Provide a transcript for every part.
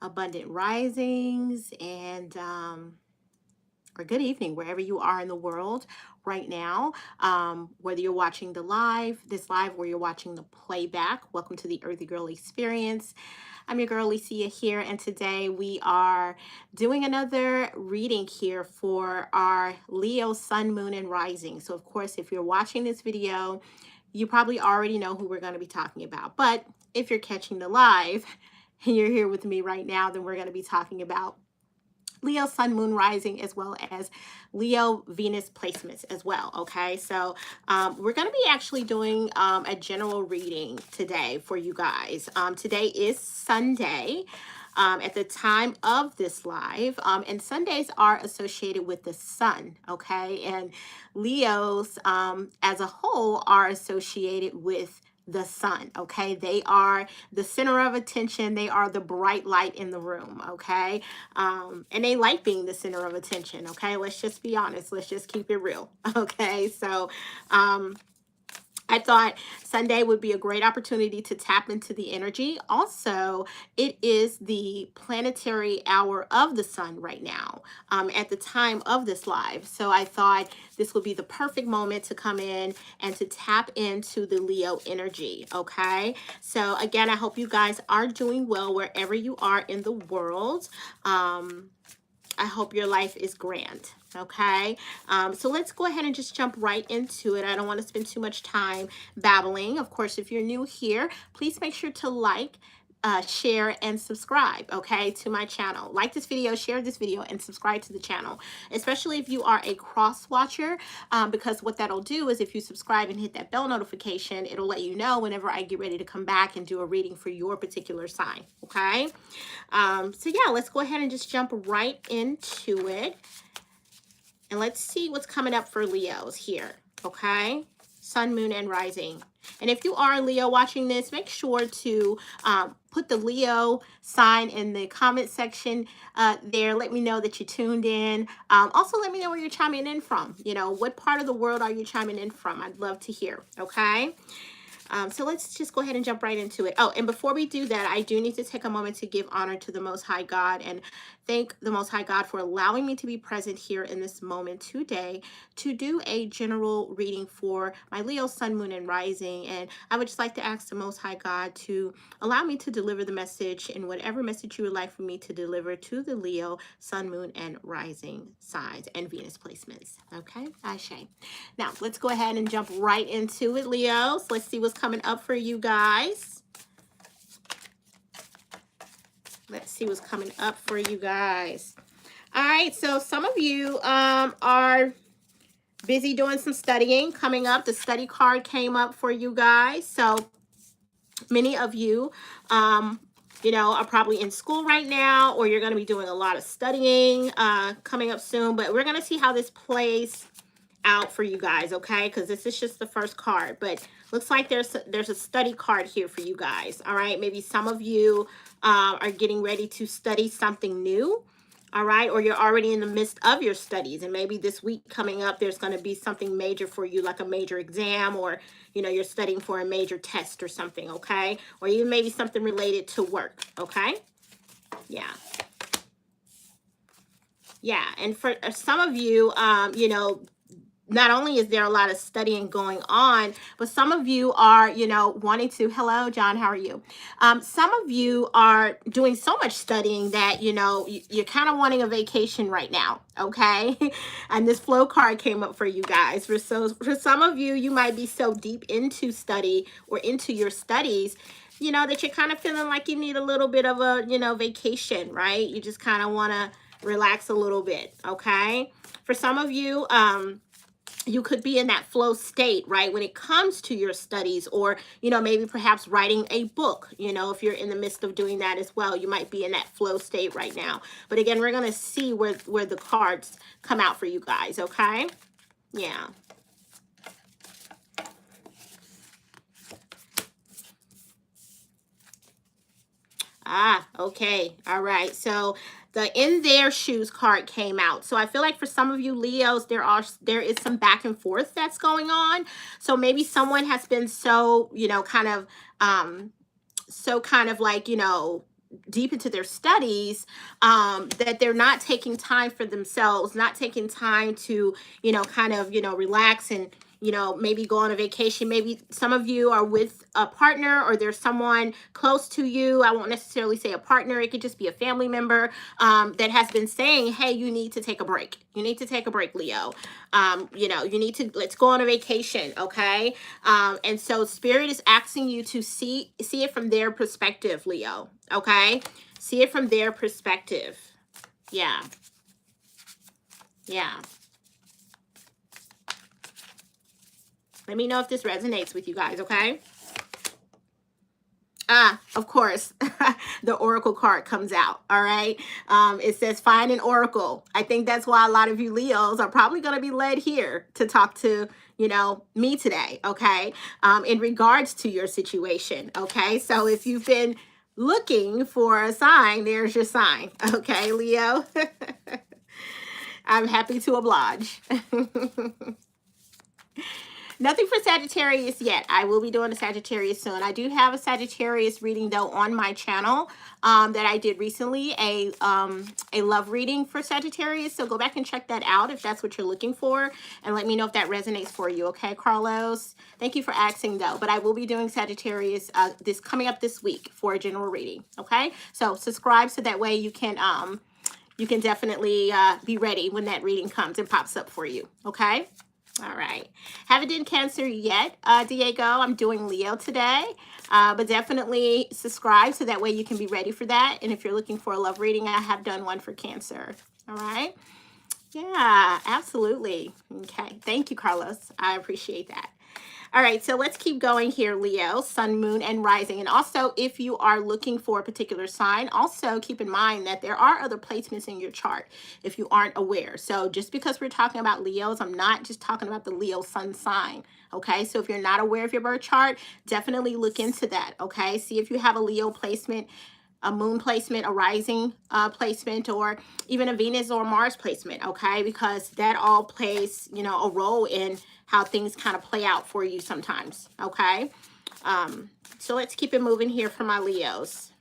abundant risings, and or good evening wherever you are in the world right now. Whether you're watching this live, or you're watching the playback, welcome to the Earthy Girl Experience. I'm your girl Licia here, and today we are doing another reading here for our Leo Sun, Moon, and Rising. So, of course, if you're watching this video, you probably already know who we're going to be talking about. But if you're catching the live and you're here with me right now, then we're going to be talking about Leo Sun, Moon, Rising, as well as Leo Venus placements as well. Okay, so we're going to be actually doing a general reading today for you guys. Today is Sunday. At the time of this live, and Sundays are associated with the sun, okay, and Leos as a whole are associated with the sun, okay. They are the center of attention. They are the bright light in the room, okay. And they like being the center of attention, okay. Let's just be honest. Let's just keep it real, okay. So I thought Sunday would be a great opportunity to tap into the energy. Also, it is the planetary hour of the sun right now, at the time of this live. So I thought this would be the perfect moment to come in and to tap into the Leo energy. Okay. So again, I hope you guys are doing well wherever you are in the world. I hope your life is grand. Okay, so let's go ahead and just jump right into it. I don't want to spend too much time babbling. Of course, if you're new here, please make sure to like, share, and subscribe, okay, to my channel. Like this video, share this video, and subscribe to the channel, especially if you are a cross watcher, because what that'll do is if you subscribe and hit that bell notification, it'll let you know whenever I get ready to come back and do a reading for your particular sign, okay? So yeah, let's go ahead and just jump right into it. And let's see what's coming up for Leos here, okay? Sun, Moon, and Rising. And if you are a Leo watching this, make sure to put the Leo sign in the comment section there. Let me know that you tuned in. Also, let me know where you're chiming in from. You know, what part of the world are you chiming in from? I'd love to hear, okay? So let's just go ahead and jump right into it. Oh, and before we do that, I do need to take a moment to give honor to the Most High God and thank the Most High God for allowing me to be present here in this moment today to do a general reading for my Leo Sun, Moon, and Rising. And I would just like to ask the Most High God to allow me to deliver the message in whatever message you would like for me to deliver to the Leo Sun, Moon, and Rising signs and Venus placements. Okay, Ashe. Now, let's go ahead and jump right into it, Leos. Let's see what's coming up for you guys. Let's see what's coming up for you guys. All right, so some of you are busy doing some studying coming up. The study card came up for you guys. So many of you, you know, are probably in school right now, or you're going to be doing a lot of studying coming up soon. But we're going to see how this plays out for you guys, okay? Because this is just the first card, but looks like there's a study card here for you guys. All right, maybe some of you are getting ready to study something new, all right, or you're already in the midst of your studies, and maybe this week coming up there's going to be something major for you, like a major exam, or you know, you're studying for a major test or something, okay? Or even maybe something related to work, okay? Yeah, and for some of you, you know, not only is there a lot of studying going on, but some of you are, you know, wanting to, hello, John, how are you? Some of you are doing so much studying that, you know, you're kind of wanting a vacation right now, okay? And this flow card came up for you guys. For some of you, you might be so deep into study or into your studies, you know, that you're kind of feeling like you need a little bit of a, you know, vacation, right? You just kind of want to relax a little bit, okay? For some of you, you could be in that flow state, right, when it comes to your studies, or, you know, maybe perhaps writing a book. You know, if you're in the midst of doing that as well, you might be in that flow state right now. But again, we're going to see where the cards come out for you guys, okay? Yeah. Okay. All right. So the in their shoes card came out. So I feel like for some of you Leos, there is some back and forth that's going on. So maybe someone has been so, you know, kind of like, you know, deep into their studies, that they're not taking time for themselves, not taking time to, kind of, relax and, maybe go on a vacation. Maybe some of you are with a partner, or there's someone close to you. I won't necessarily say a partner. It could just be a family member, that has been saying, hey, you need to take a break. You need to take a break, Leo. You need to, let's go on a vacation. Okay. And so Spirit is asking you to see it from their perspective, Leo. Okay. See it from their perspective. Yeah. Yeah. Let me know if this resonates with you guys, okay? Of course, the Oracle card comes out, all right? It says, find an Oracle. I think that's why a lot of you Leos are probably going to be led here to talk to, me today, okay? In regards to your situation, okay? So if you've been looking for a sign, there's your sign, okay, Leo? I'm happy to oblige. Nothing for Sagittarius yet. I will be doing a Sagittarius soon. I do have a Sagittarius reading, though, on my channel that I did recently, a love reading for Sagittarius. So go back and check that out if that's what you're looking for, and let me know if that resonates for you. Okay, Carlos? Thank you for asking, though. But I will be doing Sagittarius this coming up this week for a general reading. Okay, so subscribe so that way you can definitely be ready when that reading comes and pops up for you. Okay. All right. Haven't done Cancer yet, Diego. I'm doing Leo today. But definitely subscribe so that way you can be ready for that. And if you're looking for a love reading, I have done one for Cancer. All right. Yeah, absolutely. Okay. Thank you, Carlos. I appreciate that. All right, so let's keep going here, Leo, sun, moon, and rising. And also, if you are looking for a particular sign, also keep in mind that there are other placements in your chart if you aren't aware. So just because we're talking about Leos, I'm not just talking about the Leo sun sign, okay? So if you're not aware of your birth chart, definitely look into that, okay? See if you have a Leo placement, a moon placement, a rising placement, or even a Venus or Mars placement, okay? Because that all plays, a role in how things kind of play out for you sometimes, okay? So let's keep it moving here for my Leos.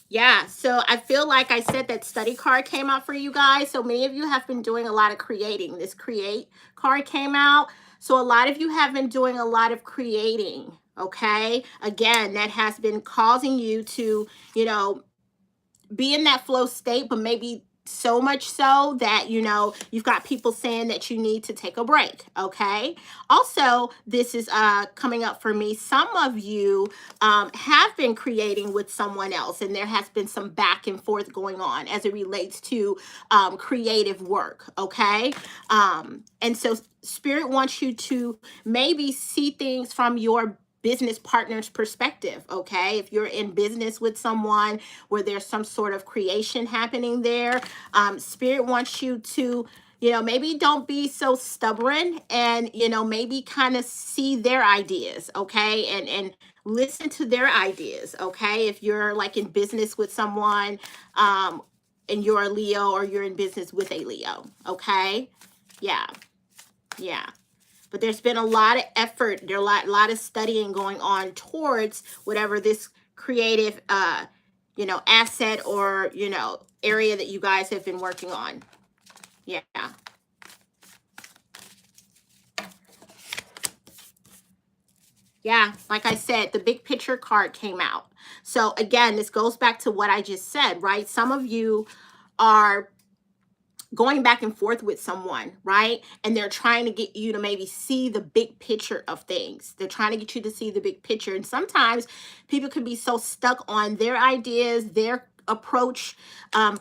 Yeah, so I feel like I said that study card came out for you guys. So many of you have been doing a lot of creating. This create card came out. So a lot of you have been doing a lot of creating, okay? Again, that has been causing you to, be in that flow state, but maybe so much so that, you've got people saying that you need to take a break, okay? Also, this is coming up for me. Some of you have been creating with someone else, and there has been some back and forth going on as it relates to creative work, okay? And so Spirit wants you to maybe see things from your business partner's perspective, okay? If you're in business with someone where there's some sort of creation happening there, Spirit wants you to, maybe don't be so stubborn, and, maybe kind of see their ideas, okay? And listen to their ideas, okay? If you're like in business with someone, and you're a Leo, or you're in business with a Leo, okay? Yeah, yeah. But there's been a lot of effort, there's a lot of studying going on towards whatever this creative, asset or, area that you guys have been working on. Yeah. Yeah, like I said, the big picture card came out. So again, this goes back to what I just said, right? Some of you are going back and forth with someone, right? And they're trying to get you to maybe see the big picture of things. They're trying to get you to see the big picture. And sometimes people can be so stuck on their ideas, their approach,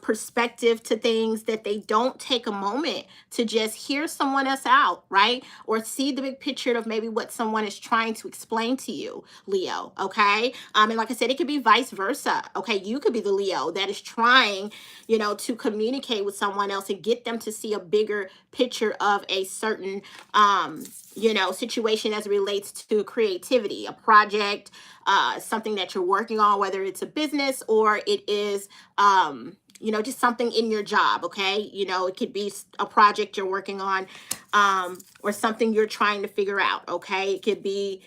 perspective to things, that they don't take a moment to just hear someone else out, right? Or see the big picture of maybe what someone is trying to explain to you, Leo, okay? And like I said, it could be vice versa, okay? You could be the Leo that is trying, to communicate with someone else and get them to see a bigger picture of a certain, situation as it relates to creativity, a project, something that you're working on, whether it's a business or it is, just something in your job, okay? It could be a project you're working on, or something you're trying to figure out, okay? It could be,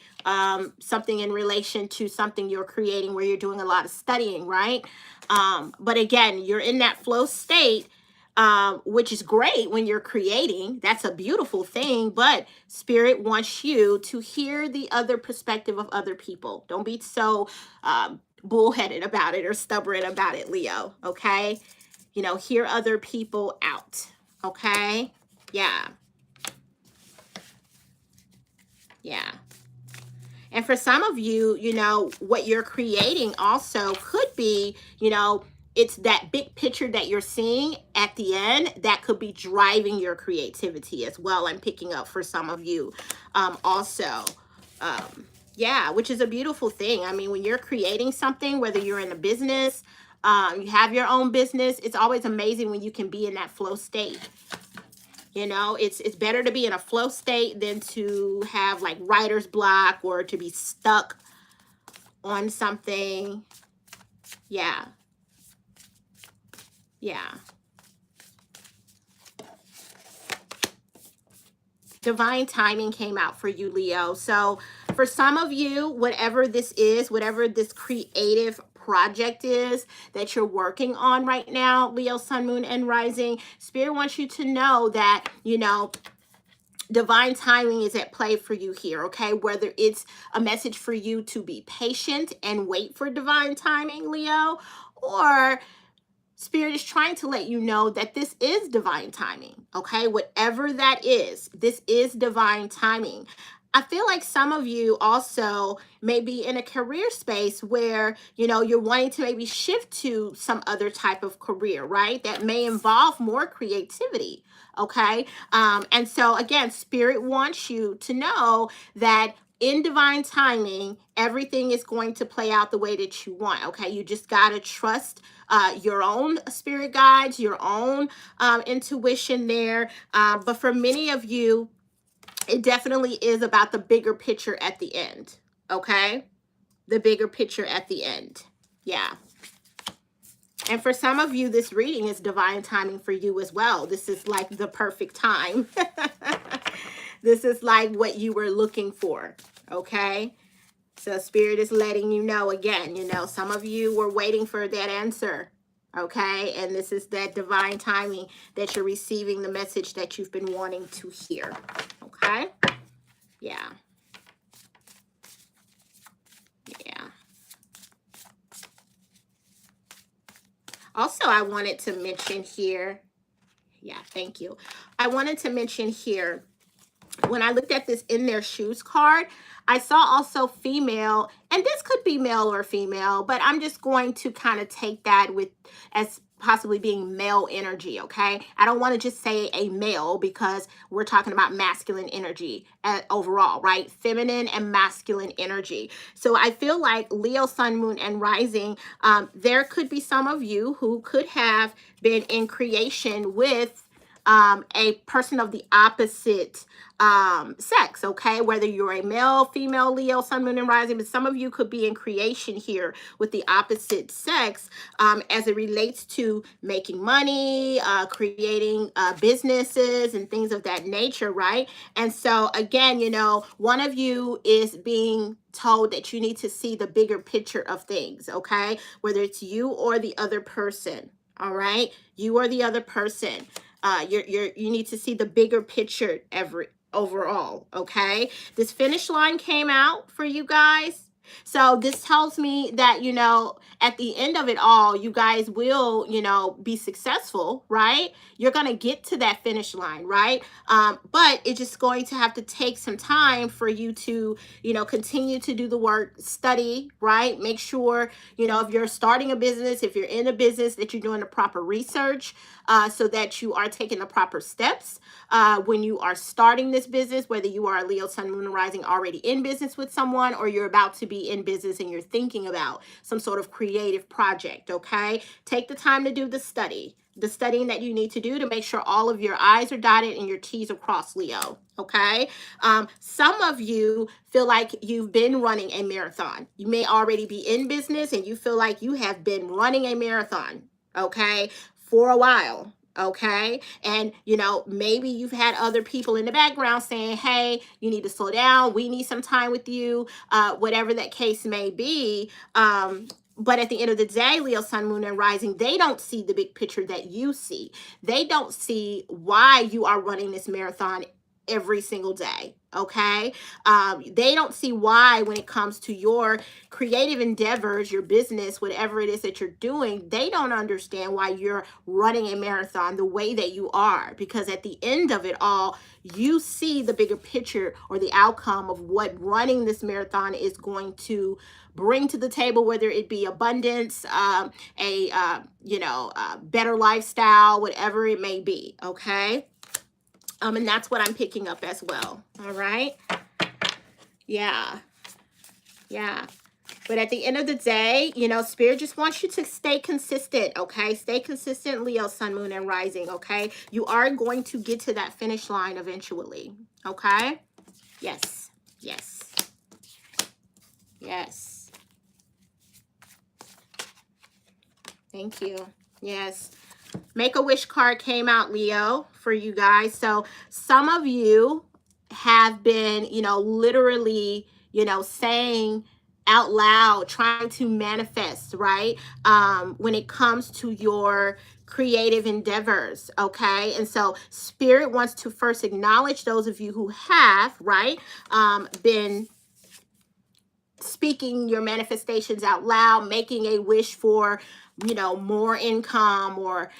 something in relation to something you're creating where you're doing a lot of studying, right? But again, you're in that flow state, which is great when you're creating. That's a beautiful thing, but spirit wants you to hear the other perspective of other people. Don't be so bullheaded about it or stubborn about it, Leo. Okay. Hear other people out. Okay. Yeah. Yeah. And for some of you, what you're creating also could be, it's that big picture that you're seeing at the end that could be driving your creativity as well. I'm picking up for some of you also. Yeah, which is a beautiful thing. I mean, when you're creating something, whether you're in a business, you have your own business, it's always amazing when you can be in that flow state. It's better to be in a flow state than to have like writer's block or to be stuck on something. Yeah. Yeah. Divine timing came out for you, Leo. So for some of you, whatever this is, whatever this creative project is that you're working on right now, Leo, Sun, Moon, and Rising, Spirit wants you to know that, divine timing is at play for you here, okay? Whether it's a message for you to be patient and wait for divine timing, Leo, or Spirit is trying to let you know that this is divine timing, okay? Whatever that is, this is divine timing. I feel like some of you also may be in a career space where, you're wanting to maybe shift to some other type of career, right? That may involve more creativity, okay? And so again, Spirit wants you to know that in divine timing, everything is going to play out the way that you want, okay? You just got to trust your own spirit guides, your own intuition there. But for many of you, it definitely is about the bigger picture at the end, okay? The bigger picture at the end. Yeah. And for some of you, this reading is divine timing for you as well. This is like the perfect time. This is like what you were looking for, okay? So Spirit is letting you know again, some of you were waiting for that answer, okay? And this is that divine timing that you're receiving the message that you've been wanting to hear, okay? Yeah. Yeah. Also, I wanted to mention here, yeah, thank you. I wanted to mention here, when I looked at this in their shoes card, I saw also female, and this could be male or female, but I'm just going to kind of take that with as possibly being male energy, okay? I don't want to just say a male because we're talking about masculine energy overall, right? Feminine and masculine energy. So I feel like Leo, Sun, Moon, and Rising, there could be some of you who could have been in creation with a person of the opposite sex, okay? Whether you're a male, female, Leo, Sun, Moon, and Rising, but some of you could be in creation here with the opposite sex as it relates to making money, creating businesses and things of that nature, right? And so again, one of you is being told that you need to see the bigger picture of things, okay? Whether it's you or the other person, all right? You or the other person. You need to see the bigger picture overall, okay? This finish line came out for you guys. So this tells me that, at the end of it all, you guys will, be successful, right? You're going to get to that finish line, right? But it's just going to have to take some time for you to, continue to do the work, study, right? Make sure, if you're starting a business, if you're in a business, that you're doing the proper research so that you are taking the proper steps when you are starting this business, whether you are a Leo, Sun, Moon, and Rising already in business with someone, or you're about to be in business and you're thinking about some sort of creative project, okay? Take the time to do the studying that you need to do to make sure all of your I's are dotted and your T's are crossed, Leo, okay? Some of you feel like you've been running a marathon. You may already be in business and you feel like you have been running a marathon, okay, for a while. Okay. And, maybe you've had other people in the background saying, hey, you need to slow down. We need some time with you, whatever that case may be. But at the end of the day, Leo, Sun, Moon, and Rising, they don't see the big picture that you see. They don't see why you are running this marathon every single day. Okay. They don't see why, when it comes to your creative endeavors, your business, whatever it is that you're doing, they don't understand why you're running a marathon the way that you are. Because at the end of it all, you see the bigger picture, or the outcome of what running this marathon is going to bring to the table, whether it be abundance, better lifestyle, whatever it may be. Okay. And that's what I'm picking up as well. All right. Yeah. Yeah. But at the end of the day, Spirit just wants you to stay consistent. Okay. Stay consistent, Leo, Sun, Moon, and Rising. Okay. You are going to get to that finish line eventually. Okay. Yes. Yes. Yes. Thank you. Yes. Make-A-Wish card came out, Leo, for you guys. So some of you have been, literally, saying out loud, trying to manifest, right? When it comes to your creative endeavors, okay? And so Spirit wants to first acknowledge those of you who have, right, been speaking your manifestations out loud, making a wish for, more income, or,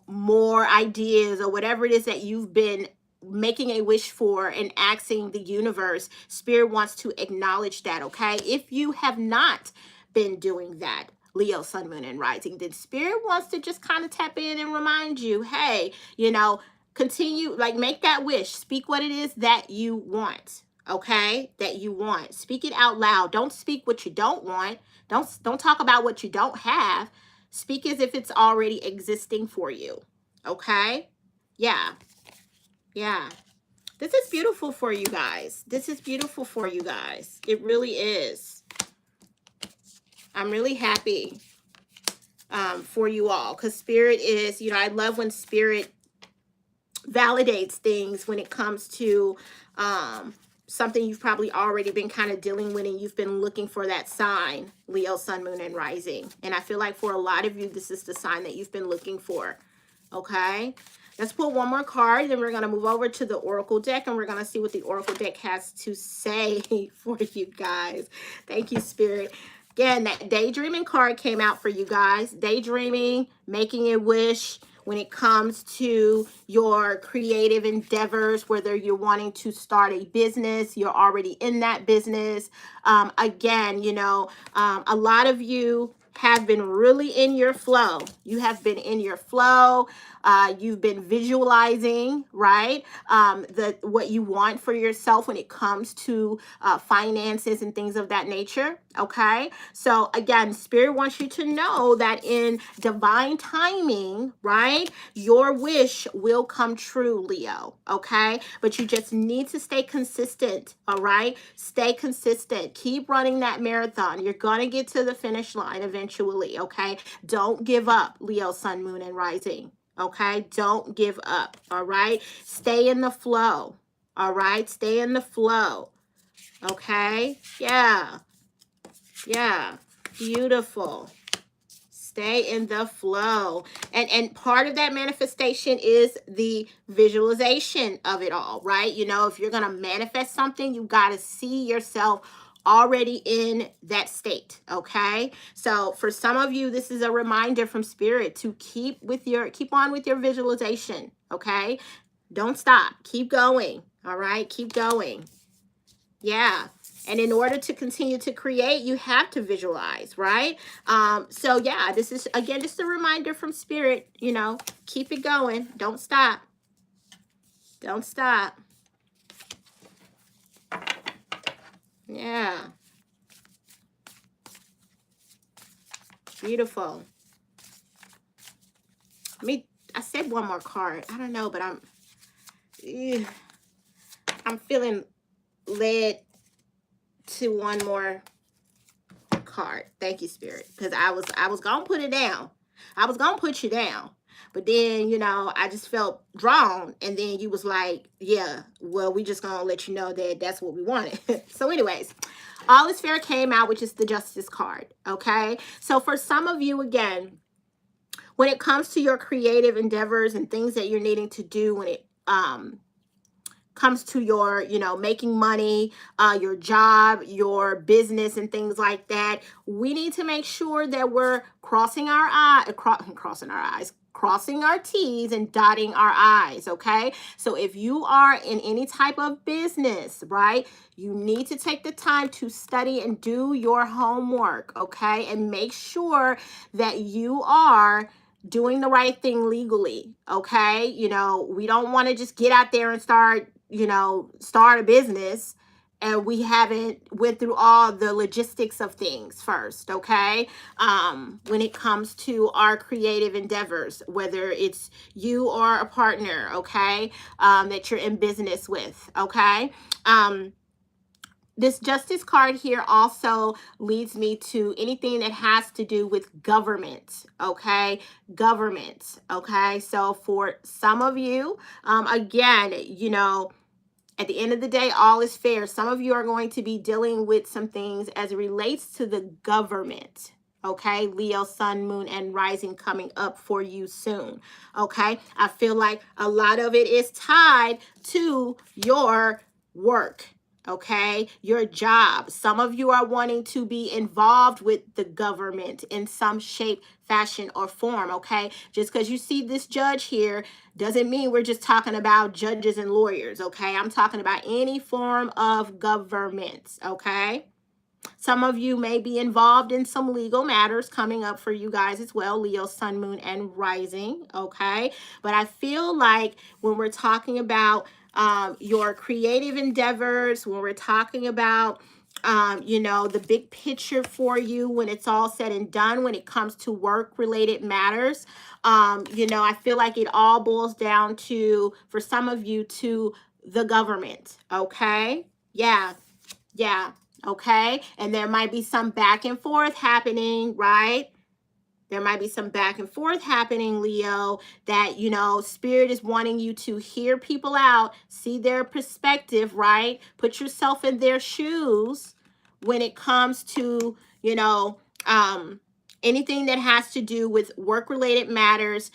more ideas, or whatever it is that you've been making a wish for and asking the universe. Spirit wants to acknowledge that. Okay. If you have not been doing that, Leo, Sun, Moon, and Rising, then Spirit wants to just kind of tap in and remind you, hey, continue, like, make that wish, speak what it is that you want. Okay, that you want. Speak it out loud. Don't speak what you don't want. Don't talk about what you don't have. Speak as if it's already existing for you. Okay? Yeah. Yeah. This is beautiful for you guys. This is beautiful for you guys. It really is. I'm really happy for you all, because Spirit is, I love when Spirit validates things when it comes to something you've probably already been kind of dealing with, and you've been looking for that sign, Leo, Sun, Moon, and Rising. And I feel like for a lot of you, this is the sign that you've been looking for. Okay. Let's pull one more card. Then we're going to move over to the Oracle deck, and we're going to see what the Oracle deck has to say for you guys. Thank you, Spirit. Again, that daydreaming card came out for you guys. Daydreaming, making a wish when it comes to your creative endeavors, whether you're wanting to start a business, you're already in that business. Again, a lot of you have been really in your flow. You have been in your flow. You've been visualizing, right? What you want for yourself when it comes to finances and things of that nature. Okay. So again, Spirit wants you to know that in divine timing, right, your wish will come true, Leo. Okay. But you just need to stay consistent. All right. Stay consistent. Keep running that marathon. You're going to get to the finish line eventually. Okay. Don't give up, Leo, Sun, Moon, and Rising. Okay. Don't give up. All right. Stay in the flow. All right. Stay in the flow. Okay. Yeah. Yeah. Beautiful. Stay in the flow. And part of that manifestation is the visualization of it all, right? If you're going to manifest something, you got to see yourself already in that state. Okay. So for some of you, this is a reminder from Spirit to keep on with your visualization. Okay. Don't stop. Keep going. All right. Keep going. Yeah. And in order to continue to create, you have to visualize, right? So yeah, this is, again, just a reminder from Spirit, keep it going. Don't stop. Don't stop. Yeah. Beautiful. I said one more card. I don't know, but I'm feeling led to one more card. Thank you, Spirit. Because I was gonna put it down. I was gonna put you down. But then, you know, I just felt drawn. And then you was like, yeah, well, we just gonna let you know that that's what we wanted. So anyways, all is fair came out, which is the justice card. Okay. So for some of you, again, when it comes to your creative endeavors and things that you're needing to do, when it comes to your, you know, making money, your job, your business, and things like that, we need to make sure that we're crossing our eyes, crossing our T's and dotting our I's. Okay. So if you are in any type of business, right, you need to take the time to study and do your homework. Okay. And make sure that you are doing the right thing legally. Okay. You know, we don't want to just get out there and start, you know, start a business and we haven't went through all the logistics of things first. Okay. When it comes to our creative endeavors, whether it's you or a partner, okay, that you're in business with. Okay. This justice card here also leads me to anything that has to do with government. Okay. Government. Okay. So for some of you, again, you know, at the end of the day, all is fair. Some of you are going to be dealing with some things as it relates to the government. Okay, Leo, Sun, Moon, and Rising coming up for you soon. Okay, I feel like a lot of it is tied to your work. Okay, your job. Some of you are wanting to be involved with the government in some shape, fashion, or form. Okay, just because you see this judge here doesn't mean we're just talking about judges and lawyers. Okay, I'm talking about any form of government. Okay. Some of you may be involved in some legal matters coming up for you guys as well, Leo, Sun, Moon, and Rising, okay? But I feel like when we're talking about your creative endeavors, when we're talking about you know, the big picture for you when it's all said and done, when it comes to work-related matters, you know, I feel like it all boils down to, for some of you, to the government, okay? Yeah, yeah. Okay. And there might be some back and forth happening, right? There might be some back and forth happening, Leo, that, you know, Spirit is wanting you to hear people out, see their perspective, right? Put yourself in their shoes when it comes to, you know, anything that has to do with work-related matters,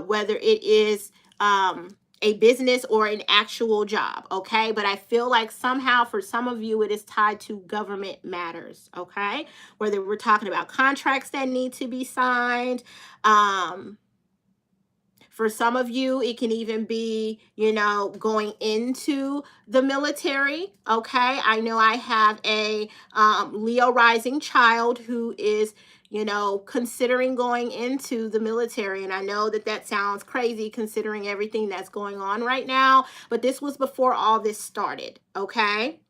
whether it is a business or an actual job, okay? But I feel like somehow for some of you, it is tied to government matters, okay? Whether we're talking about contracts that need to be signed, for some of you, it can even be, you know, going into the military. Okay. I know I have a Leo rising child who is, you know, considering going into the military. And I know that that sounds crazy considering everything that's going on right now. But this was before all this started. Okay.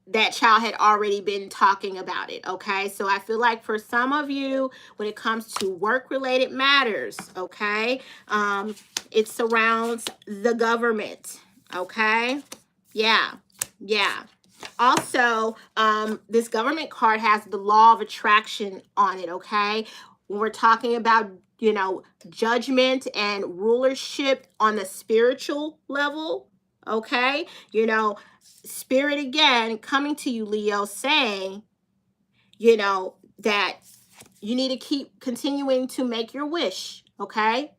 That child had already been talking about it. Okay. So I feel like for some of you, when it comes to work related matters, okay, it surrounds the government. Okay. Yeah. Yeah. Also, this government card has the law of attraction on it. Okay. When we're talking about, you know, judgment and rulership on the spiritual level. Okay. You know, Spirit again coming to you, Leo, saying, you know, that you need to keep continuing to make your wish. Okay.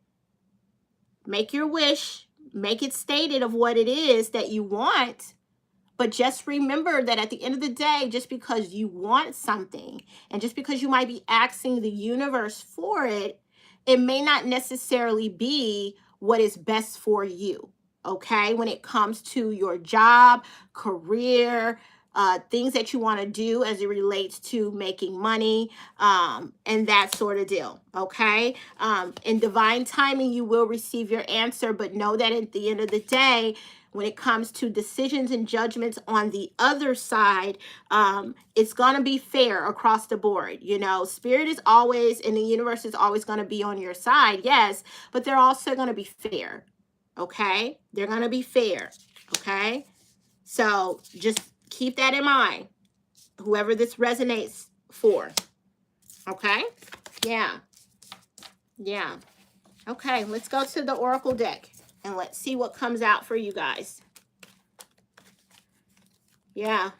Make your wish, make it stated of what it is that you want. But just remember that at the end of the day, just because you want something and just because you might be asking the universe for it, it may not necessarily be what is best for you. Okay. When it comes to your job, career, things that you want to do as it relates to making money, and that sort of deal. Okay. In divine timing, you will receive your answer, but know that at the end of the day, when it comes to decisions and judgments on the other side, it's going to be fair across the board. You know, Spirit is always, and the universe is always going to be on your side, yes, but they're also going to be fair. Okay? They're going to be fair. Okay? So just keep that in mind, whoever this resonates for. Okay? Yeah. Yeah. Okay, let's go to the Oracle deck and let's see what comes out for you guys. Yeah.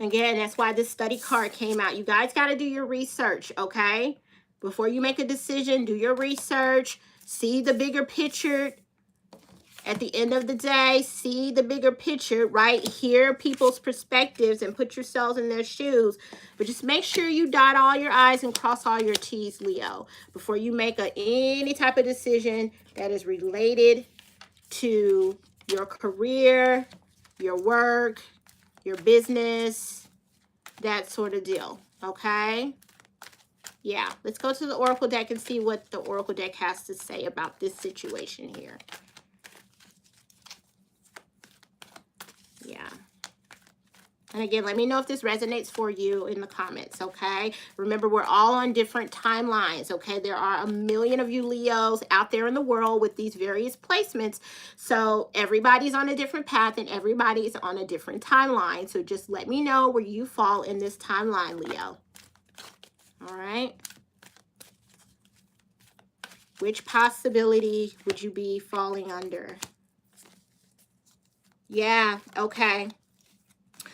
Again, that's why this study card came out. You guys got to do your research, okay? Before you make a decision, do your research. See the bigger picture. At the end of the day, see the bigger picture, right? Hear people's perspectives and put yourselves in their shoes. But just make sure you dot all your I's and cross all your T's, Leo, before you make any type of decision that is related to your career, your work, your business, that sort of deal, okay? Yeah, let's go to the Oracle deck and see what the Oracle deck has to say about this situation here. Yeah. And again, let me know if this resonates for you in the comments, okay? Remember, we're all on different timelines, okay? There are a million of you Leos out there in the world with these various placements. So everybody's on a different path and everybody's on a different timeline. So just let me know where you fall in this timeline, Leo. All right? Which possibility would you be falling under? Yeah, okay.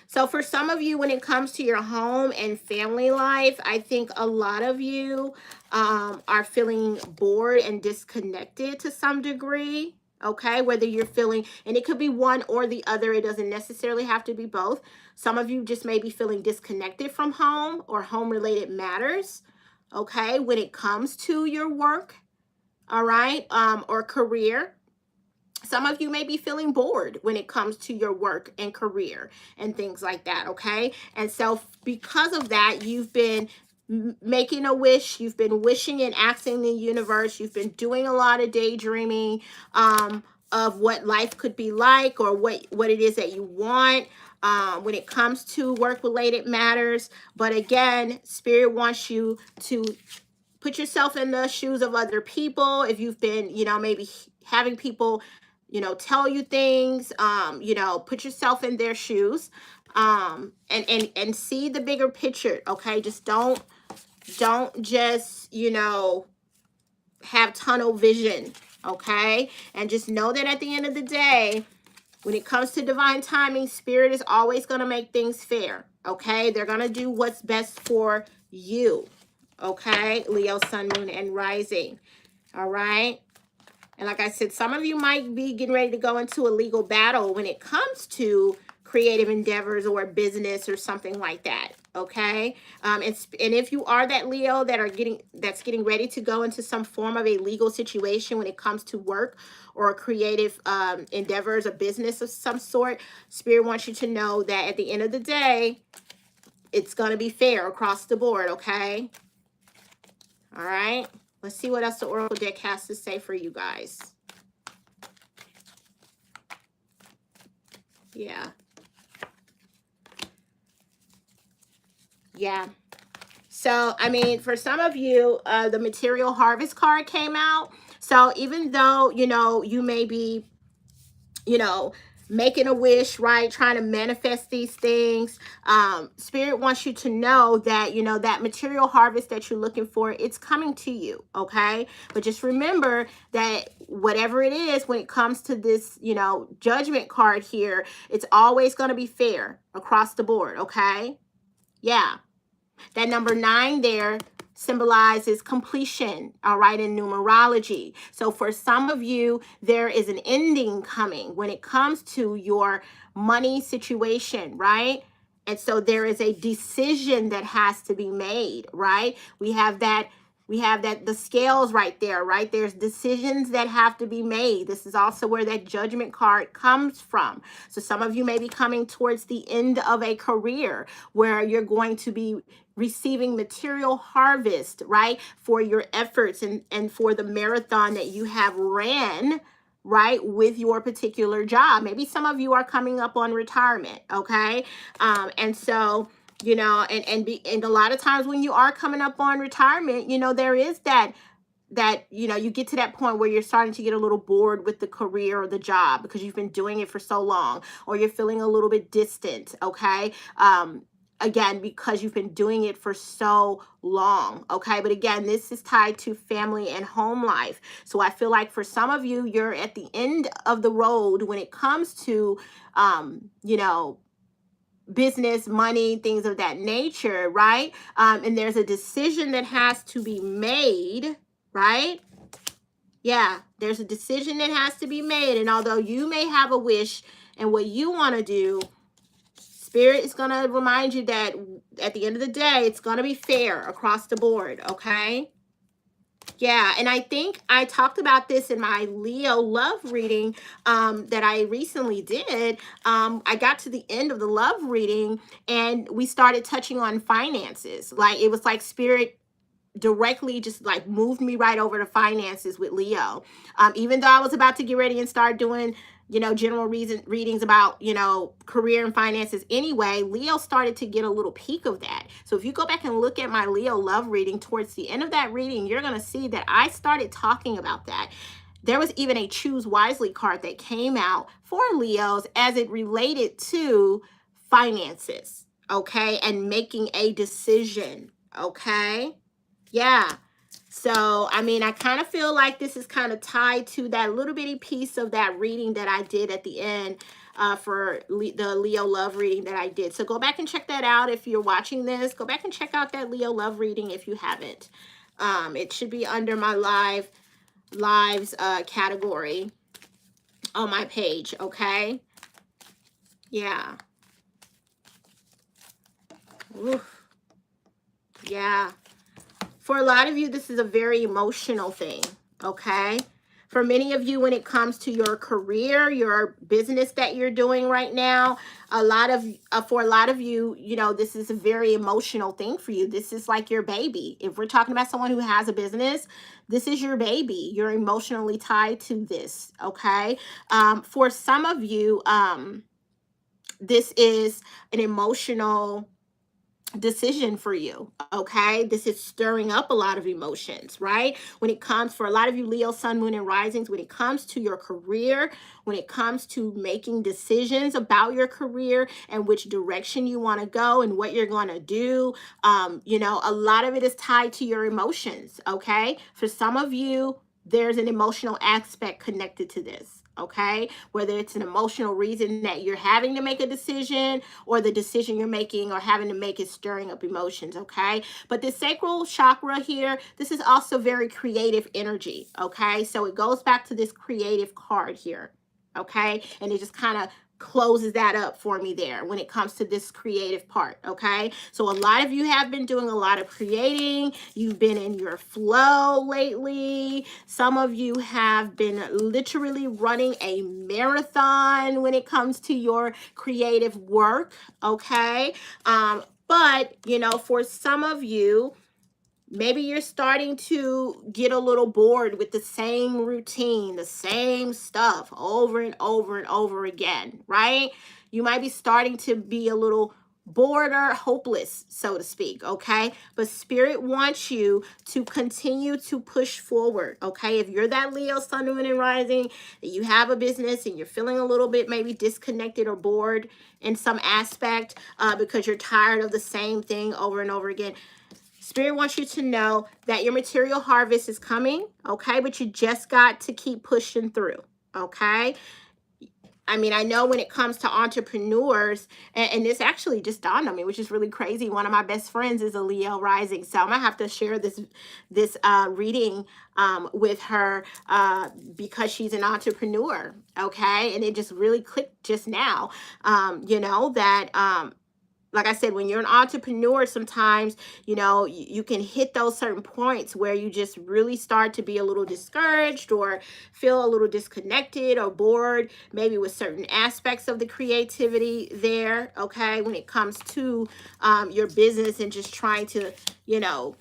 So for some of you, when it comes to your home and family life, I think a lot of you are feeling bored and disconnected to some degree. Okay, whether you're feeling, and it could be one or the other, it doesn't necessarily have to be both. Some of you just may be feeling disconnected from home or home related matters. Okay, when it comes to your work, all right, or career. Some of you may be feeling bored when it comes to your work and career and things like that, okay? And so because of that, you've been making a wish, you've been wishing and asking the universe, you've been doing a lot of daydreaming of what life could be like or what it is that you want when it comes to work-related matters. But again, Spirit wants you to put yourself in the shoes of other people. If you've been, maybe having people tell you things, put yourself in their shoes, and see the bigger picture. Okay, just don't just have tunnel vision. Okay, and just know that at the end of the day, when it comes to divine timing, Spirit is always going to make things fair. Okay, they're going to do what's best for you. Okay, Leo, Sun, Moon, and Rising. All right. And like I said, some of you might be getting ready to go into a legal battle when it comes to creative endeavors or business or something like that. Okay. And if you are that Leo that's getting ready to go into some form of a legal situation when it comes to work or creative endeavors, a business of some sort, Spirit wants you to know that at the end of the day, it's going to be fair across the board. Okay. All right. Let's see what else the Oracle deck has to say for you guys. Yeah. Yeah. So, I mean, for some of you, the material harvest card came out. So even though, you may be, making a wish, right? Trying to manifest these things. Spirit wants you to know that, that material harvest that you're looking for, it's coming to you. Okay. But just remember that whatever it is, when it comes to this, judgment card here, it's always going to be fair across the board. Okay. Yeah. That number 9 there symbolizes completion, all right, in numerology. So for some of you, there is an ending coming when it comes to your money situation, right? And so there is a decision that has to be made, right? We have that the scales right there, right? There's decisions that have to be made. This is also where that judgment card comes from. So some of you may be coming towards the end of a career where you're going to be receiving material harvest, right? For your efforts and for the marathon that you have ran, right? With your particular job. Maybe some of you are coming up on retirement. Okay. And so, and a lot of times when you are coming up on retirement, there is that you get to that point where you're starting to get a little bored with the career or the job because you've been doing it for so long, or you're feeling a little bit distant. Okay. again, because you've been doing it for so long. Okay. But again, this is tied to family and home life. So I feel like for some of you, you're at the end of the road when it comes to, you know, business, money, things of that nature, right? And there's a decision that has to be made, right? Yeah, there's a decision that has to be made. And although you may have a wish and what you want to do, Spirit is going to remind you that at the end of the day, it's going to be fair across the board, okay? Yeah, and I think I talked about this in my Leo love reading that I recently did. I got to the end of the love reading and we started touching on finances. Like it was like Spirit directly just like moved me right over to finances with Leo. Even though I was about to get ready and start doing, you know, general readings about, you know, career and finances anyway, Leo started to get a little peek of that. So if you go back and look at my Leo love reading, towards the end of that reading, you're going to see that I started talking about that. There was even a Choose Wisely card that came out for Leos as it related to finances, okay, and making a decision, okay? Yeah. So, I mean, I kind of feel like this is kind of tied to that little bitty piece of that reading that I did at the end for the Leo love reading that I did. So go back and check that out if you're watching this. Go back and check out that Leo love reading if you haven't. It should be under my lives category on my page, okay? Yeah. Oof. Yeah. For a lot of you, this is a very emotional thing, okay? For many of you, when it comes to your career, your business that you're doing right now, for a lot of you, you know, this is a very emotional thing for you. This is like your baby. If we're talking about someone who has a business, this is your baby. You're emotionally tied to this, okay? For some of you, this is an emotional decision for you, okay? This is stirring up a lot of emotions, right? When it comes, for a lot of you Leo sun, moon, and risings, when it comes to your career, when it comes to making decisions about your career and which direction you want to go and what you're going to do, you know, a lot of it is tied to your emotions, okay? For some of you, there's an emotional aspect connected to this, okay? Whether it's an emotional reason that you're having to make a decision or the decision you're making or having to make is stirring up emotions, okay? But the sacral chakra here, this is also very creative energy, okay? So it goes back to this creative card here, okay? And it just kind of closes that up for me there when it comes to this creative part, okay? So a lot of you have been doing a lot of creating. You've been in your flow lately. Some of you have been literally running a marathon when it comes to your creative work, okay? But, you know, for some of you, maybe you're starting to get a little bored with the same routine, the same stuff over and over and over again, right? You might be starting to be a little bored or hopeless, so to speak, okay? But Spirit wants you to continue to push forward, okay? If you're that Leo, Sun, Moon, and Rising, you have a business and you're feeling a little bit maybe disconnected or bored in some aspect because you're tired of the same thing over and over again, Spirit wants you to know that your material harvest is coming, okay? But you just got to keep pushing through, okay? I mean, I know when it comes to entrepreneurs, and this actually just dawned on me, which is really crazy. One of my best friends is a Leo rising, so I'm gonna have to share this reading with her because she's an entrepreneur, okay? And it just really clicked just now, you know, that like I said, when you're an entrepreneur, sometimes, you know, you can hit those certain points where you just really start to be a little discouraged or feel a little disconnected or bored, maybe with certain aspects of the creativity there, okay, when it comes to your business and just trying to, you know,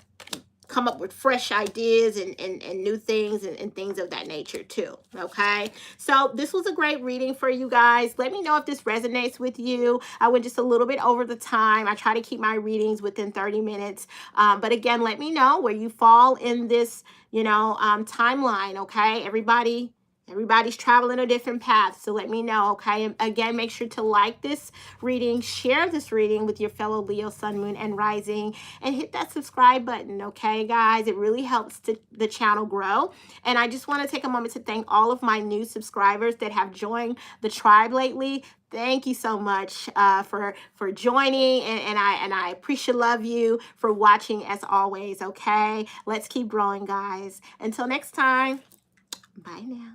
come up with fresh ideas and new things and things of that nature too, okay? So this was a great reading for you guys. Let me know if this resonates with you. I went just a little bit over the time. I try to keep my readings within 30 minutes. But again, let me know where you fall in this, you know, timeline, okay? Everybody Everybody's traveling a different path. So let me know, okay? And again, make sure to like this reading, share this reading with your fellow Leo, Sun, Moon, and Rising, and hit that subscribe button, okay, guys? It really helps the channel grow. And I just want to take a moment to thank all of my new subscribers that have joined the tribe lately. Thank you so much for joining, and I appreciate love you for watching as always. Okay, let's keep growing, guys. Until next time, bye now.